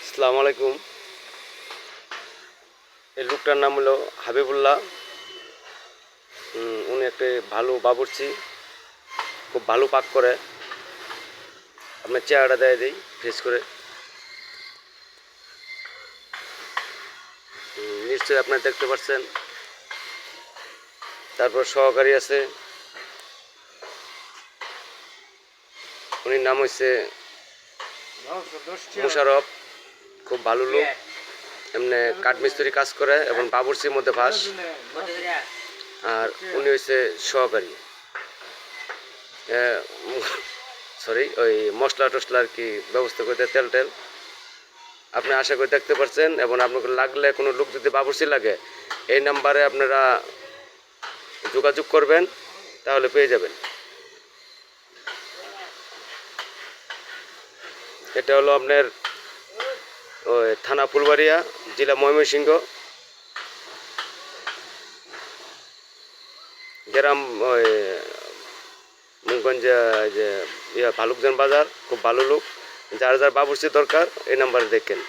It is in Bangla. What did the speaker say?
আসসালামু আলাইকুম। এই লোকটার নাম হলো হাবিবুল্লাহ। উনি একটা ভালো বাবুর্চি, খুব ভালো পাক করে। আপনার চেহারাটা দেয় দিই ফেস করে। নিশ্চয়ই আপনারা দেখতে পাচ্ছেন। তারপর সহকারী আছে, উনির নাম হচ্ছে মুশারফ। খুব ভালো লোক, এমনি কাঠমিস্ত্রি কাজ করে এবং বাবুর্চির মধ্যে ফাঁস। আর উনি হচ্ছে সহকারী। সরি, ওই মশলা টশলা আর কি ব্যবস্থা করতে, তেল টেল আপনি আশা করে দেখতে পাচ্ছেন। এবং আপনাকে লাগলে কোনো লোক যদি বাবুর্চি লাগে, এই নাম্বারে আপনারা যোগাযোগ করবেন, তাহলে পেয়ে যাবেন। এটা হলো আপনার ওই থানা ফুলবাড়িয়া, জেলা ময়মনসিংহ, গ্রাম ওই মুখগঞ্জ যে ভালুকজন বাজার। খুব ভালো লোক। যার যার বাবুর্চি দরকার এই নাম্বারে দেখেন।